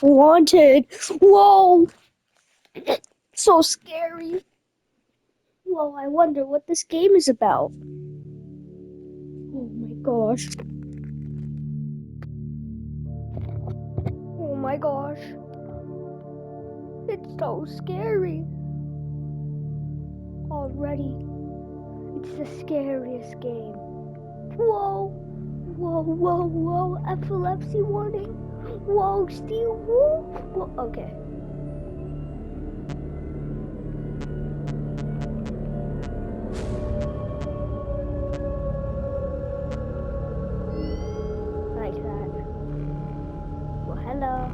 Wanted. Whoa! So scary. Whoa, I wonder what this game is about. Oh my gosh. Oh my gosh. It's so scary. Already. It's the scariest game. Whoa. Whoa, whoa, whoa. Epilepsy warning. Whoa, Steve. Whoa. Whoa. Okay. Like that. Well, hello.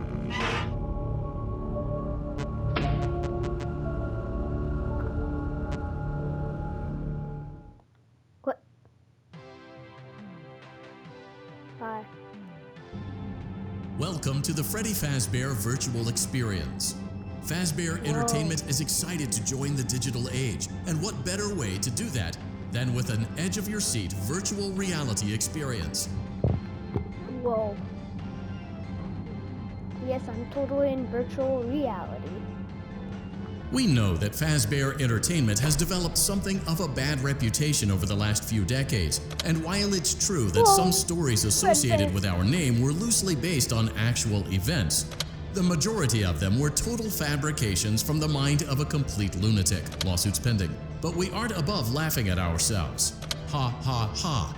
What? Hi. Welcome to the Freddy Fazbear Virtual Experience. Fazbear Entertainment is excited to join the digital age, and what better way to do that than with an edge-of-your-seat virtual reality experience. Whoa. Yes, I'm totally in virtual reality. We know that Fazbear Entertainment has developed something of a bad reputation over the last few decades, and while it's true that some stories associated with our name were loosely based on actual events, the majority of them were total fabrications from the mind of a complete lunatic, lawsuits pending. But we aren't above laughing at ourselves. Ha ha ha.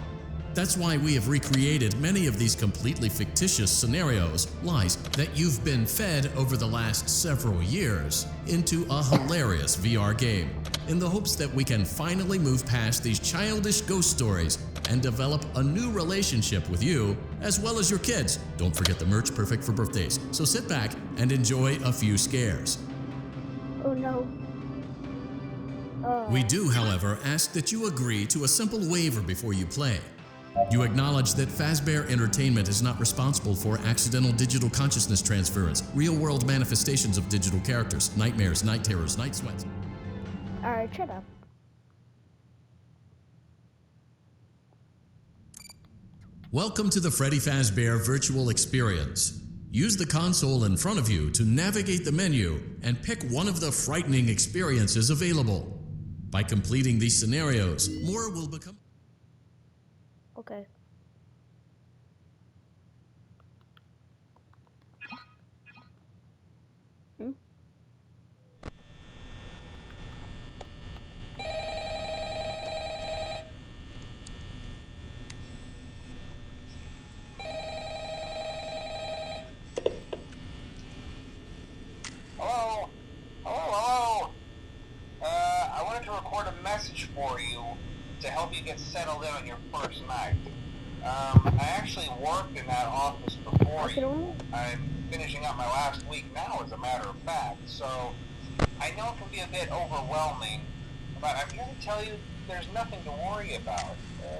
That's why we have recreated many of these completely fictitious scenarios, lies, that you've been fed over the last several years into a hilarious VR game, in the hopes that we can finally move past these childish ghost stories and develop a new relationship with you, as well as your kids. Don't forget the merch, perfect for birthdays. So sit back and enjoy a few scares. Oh no. We do, however, ask that you agree to a simple waiver before you play. You acknowledge that Fazbear Entertainment is not responsible for accidental digital consciousness transference, real-world manifestations of digital characters, nightmares, night terrors, night sweats. Alright, shut up. Welcome to the Freddy Fazbear Virtual Experience. Use the console in front of you to navigate the menu and pick one of the frightening experiences available. By completing these scenarios, more will become... Okay. Hmm? Hello? Hello? I wanted to record a message for you to help you get settled in on your first night. I actually worked in that office before you. I'm finishing up my last week now, as a matter of fact, so I know it can be a bit overwhelming, but I'm here to tell you there's nothing to worry about.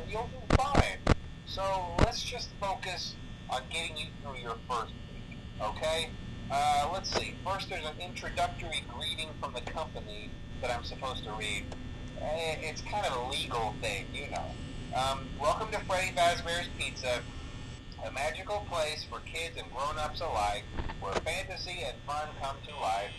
You'll do fine. So let's just focus on getting you through your first week, okay? Let's see. First, there's an introductory greeting from the company that I'm supposed to read. It's kind of a legal thing, you know. Welcome to Freddy Fazbear's Pizza, a magical place for kids and grown-ups alike, where fantasy and fun come to life.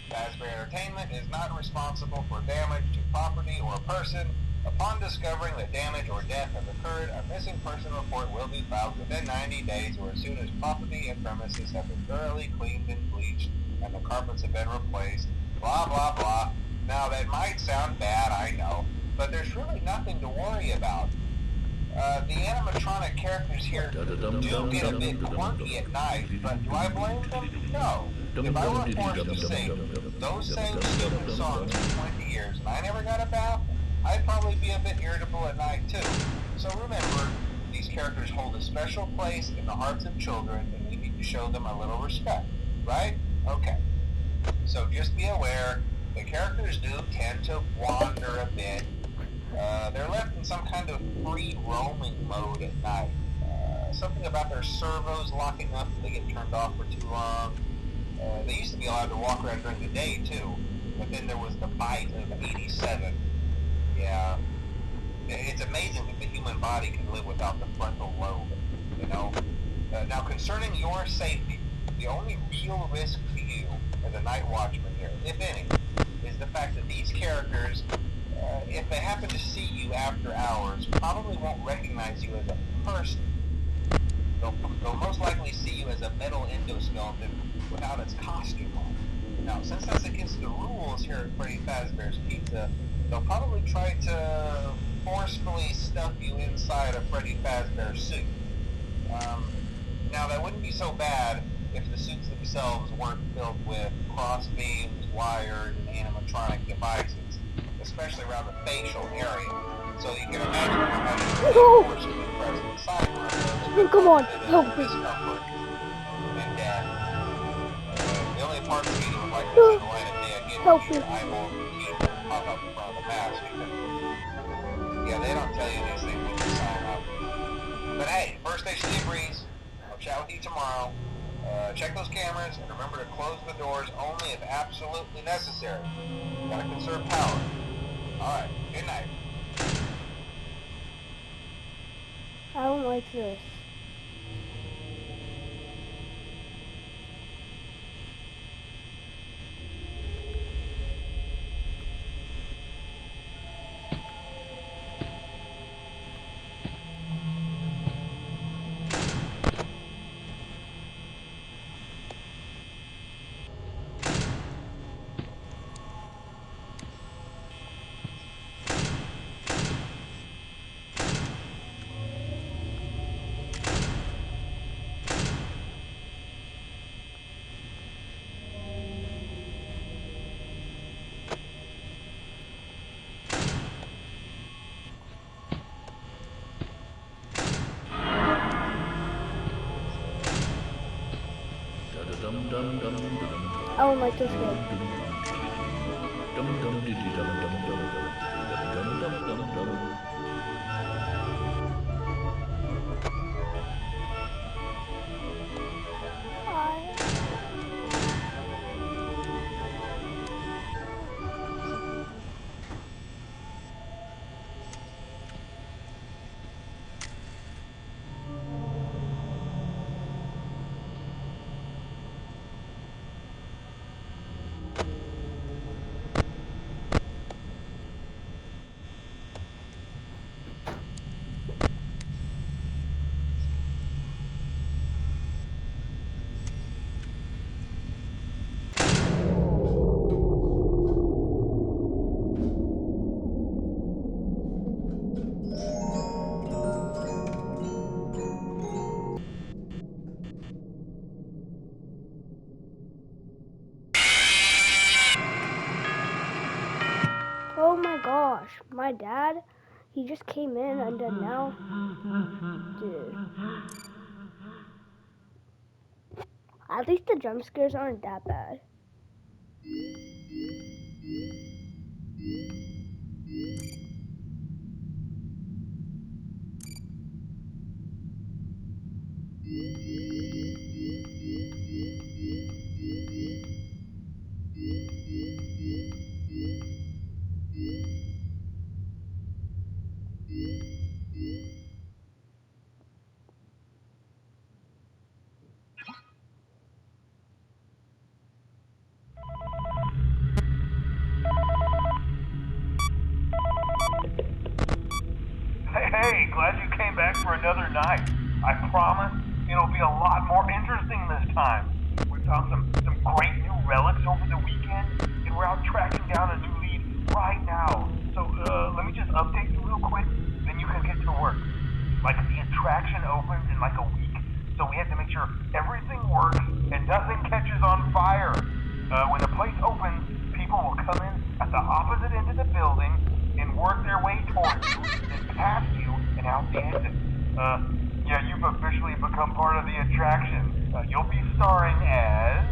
Fazbear Entertainment is not responsible for damage to property or person. Upon discovering that damage or death has occurred, a missing person report will be filed within 90 days or as soon as property and premises have been thoroughly cleaned and bleached and the carpets have been replaced. Blah, blah, blah. Now, that might sound bad, I know, but there's really nothing to worry about. The animatronic characters here do get a bit quirky at night, but do I blame them? No. If I were forced to sing those same stupid songs for 20 years and I never got a bath, I'd probably be a bit irritable at night too. So remember, these characters hold a special place in the hearts of children and we need to show them a little respect, right? Okay. So just be aware, the characters do tend to wander a bit. They're left in some kind of free roaming mode at night. Something about their servos locking up if they get turned off for too long. They used to be allowed to walk around during the day too, but then there was the bite of 87. Yeah, it's amazing that the human body can live without the frontal lobe, you know. Now concerning your safety, The only real risk to you as a night watchman here, if any, is the fact that these characters, if they happen to see you after hours, probably won't recognize you as a person. They'll most likely see you as a metal endoskeleton without its costume on. Now, since that's against the rules here at Freddy Fazbear's Pizza, they'll probably try to forcefully stuff you inside a Freddy Fazbear suit. Now, that wouldn't be so bad if the suits themselves weren't filled with cross beams, wires, and animatronic devices, especially around the facial area. So you can imagine how much forcefully present inside one of those. Come on, help me. Discomfort and death. The only part of me that would like to see the light of day again Help would be me. your eyeballs and teeth that pop up in front of the mask. Yeah, they don't tell you these things when you sign up. But hey, first station debriefs. I'll chat with you tomorrow. Check those cameras and remember to close the doors only if absolutely necessary. Gotta conserve power. Alright, good night. I don't like this. I don't like this game. Oh my gosh, my dad, he just came in and then now, dude. At least the jump scares aren't that bad. Hey, glad you came back for another night. I promise it'll be a lot more interesting this time. We found some great new relics over the weekend, and we're out tracking down a new lead right now. So, let me just update you real quick, then you can get to work. Like, the attraction opens in like a week, so we have to make sure everything works and nothing catches on fire. When the place opens, people will come in at the opposite end of the building and work their way towards you, then past you, and out the exit. Yeah, you've officially become part of the attraction. You'll be starring as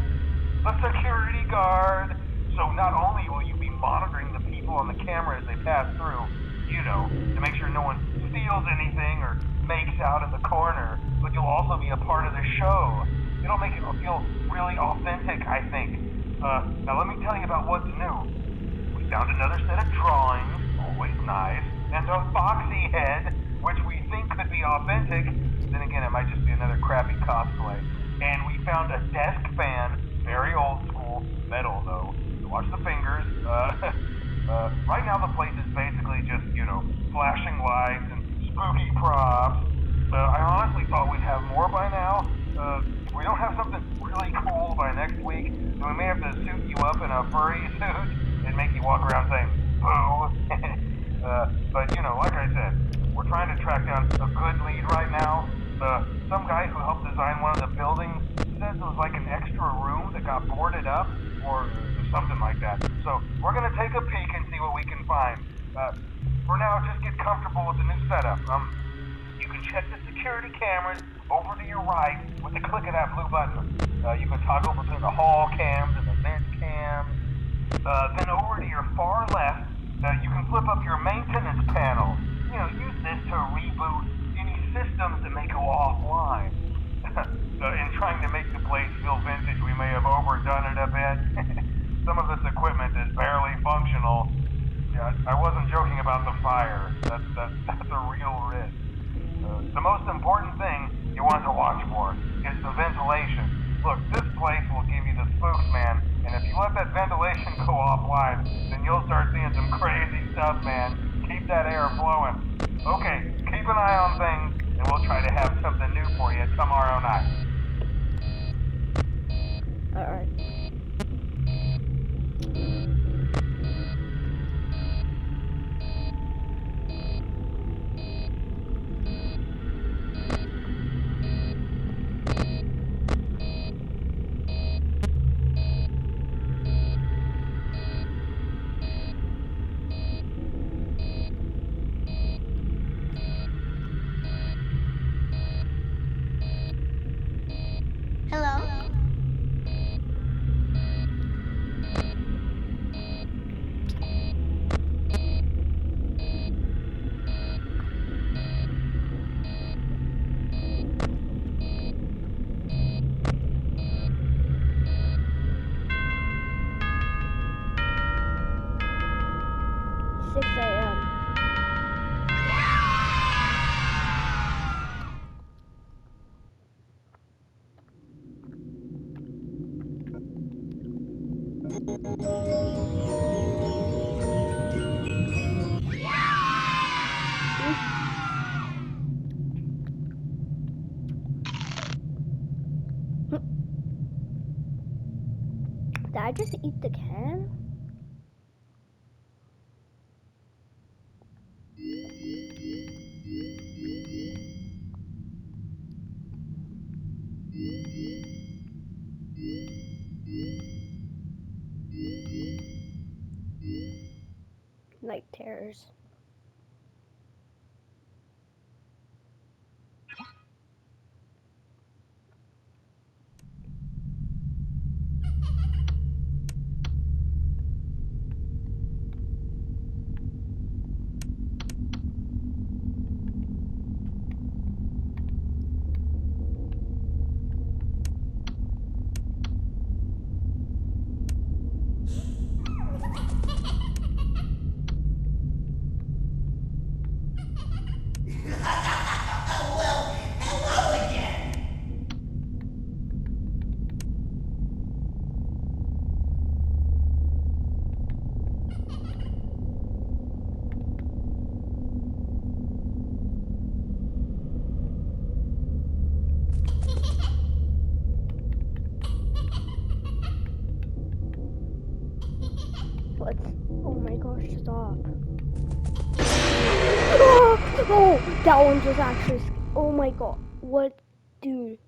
a security guard. So not only will you be monitoring the people on the camera as they pass through, you know, to make sure no one steals anything or makes out in the corner, but you'll also be a part of the show. It'll make it feel really authentic, I think. Now let me tell you about what's new. We found another set of drawings, always nice, and a foxy head, which we think could be authentic. Then again, it might just be another crappy cosplay. And we found a desk fan, very old school, metal though. So watch the fingers. Right now the place is basically just, flashing lights and spooky props. I honestly thought we'd have more by now. If we don't have something really cool by next week, then we may have to suit you up in a furry suit and make you walk around saying, boo. But, like I said, we're trying to track down a good lead right now. Some guy who helped design one of the buildings says it was like an extra room that got boarded up, or something like that. So we're gonna take a peek and see what we can find. For now, just get comfortable with the new setup. You can check the security cameras over to your right with the click of that blue button. You can toggle between the hall cams and the vent cams. Then over to your far left, you can flip up your maintenance panel. Use this to reboot any systems that may go offline. In trying to make the place feel vintage, we may have overdone it a bit. Some of this equipment is barely functional. Yeah, I wasn't joking about the fire. That's a real risk. The most important thing you want to watch for is the ventilation. Look, this place will give you the spooks, man. And if you let that ventilation go offline, then you'll start seeing some crazy stuff, man. Keep that air flowing. Okay, keep an eye on things, and we'll try to have something new for you tomorrow night. Alright. Hello? Did I just eat the can? Night terrors. What's... Oh my gosh, stop. Oh, that one just actually... Oh my god. What? Dude.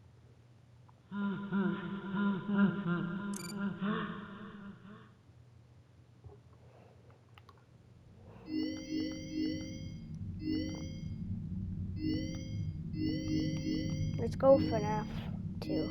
Let's go FNAF 2.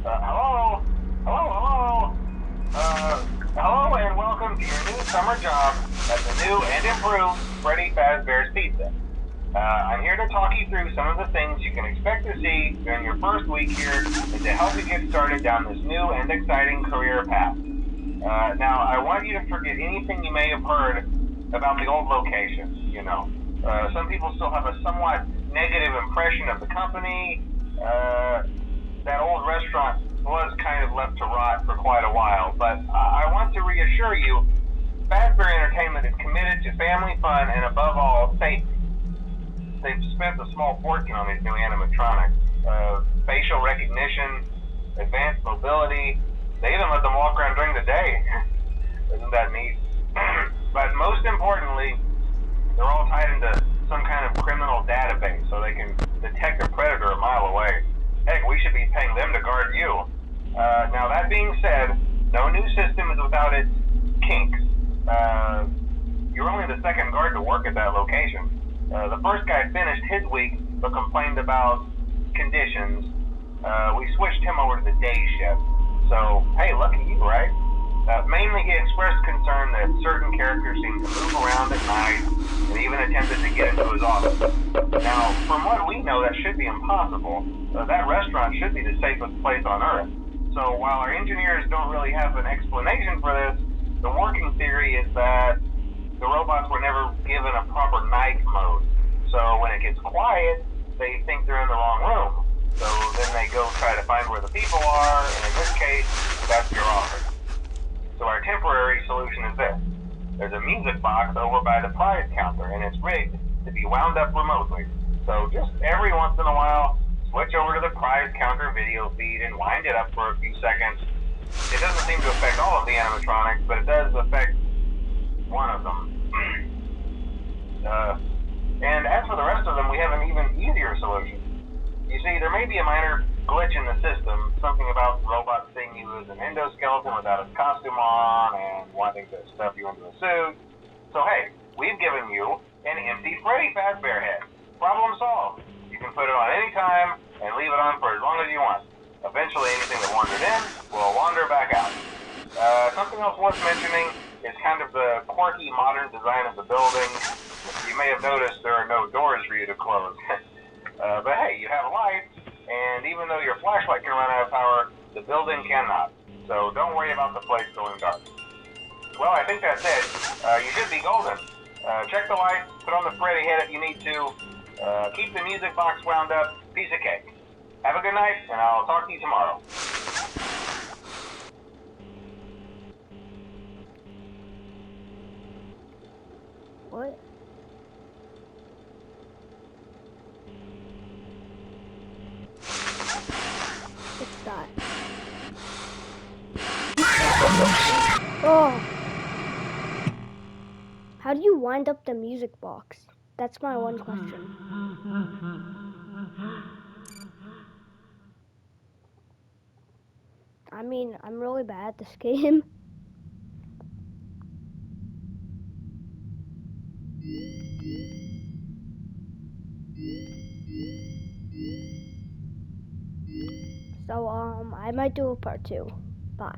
Hello? Hello? Hello and welcome to your new summer job at the new and improved Freddy Fazbear's Pizza. I'm here to talk you through some of the things you can expect to see during your first week here and to help you get started down this new and exciting career path. Now, I want you to forget anything you may have heard about the old location, you know. Some people still have a somewhat negative impression of the company. That old restaurant was kind of left to rot for quite a while, but I want to reassure you, Fazbear Entertainment is committed to family fun and above all, safety. They've spent a small fortune on these new animatronics. Facial recognition, advanced mobility. They even let them walk around during the day. Isn't that neat? But most importantly, they're all tied into some kind of criminal database so they can detect a predator a mile away. Heck, we should be paying them to guard you. Now that being said, no new system is without its kinks. You're only the second guard to work at that location. The first guy finished his week but complained about conditions. We switched him over to the day shift. So, hey, lucky you, right? Mainly he expressed concern that certain characters seemed to move around at night and even attempted to get into his office. Now, from what we know, that should be impossible. That restaurant should be the safest place on Earth. So while our engineers don't really have an explanation for this, the working theory is that the robots were never given a proper night mode. So when it gets quiet, they think they're in the wrong room. So then they go try to find where the people are, and in this case, that's your office. So our temporary solution is this. There's a music box over by the prize counter, and it's rigged to be wound up remotely. So just every once in a while, switch over to the prize counter video feed and wind it up for a few seconds. It doesn't seem to affect all of the animatronics, but it does affect one of them. And as for the rest of them, we have an even easier solution. You see, there may be a minor glitch in the system, something about robots seeing you as an endoskeleton without a costume on and wanting to stuff you into a suit. So hey, we've given you an empty Freddy Fazbear head. Problem solved. You can put it on any time and leave it on for as long as you want. Eventually anything that wandered in will wander back out. Something else worth mentioning is kind of the quirky modern design of the building. You may have noticed there are no doors for you to close. But hey, you have lights, and even though your flashlight can run out of power, the building cannot. So don't worry about the place going dark. Well, I think that's it. You should be golden. Check the lights, put on the Freddy head if you need to. Keep the music box wound up. Piece of cake. Have a good night, and I'll talk to you tomorrow. What? What's that? Oh! How do you wind up the music box? That's my one question. I mean, I'm really bad at this game. So, I might do a part 2. Bye.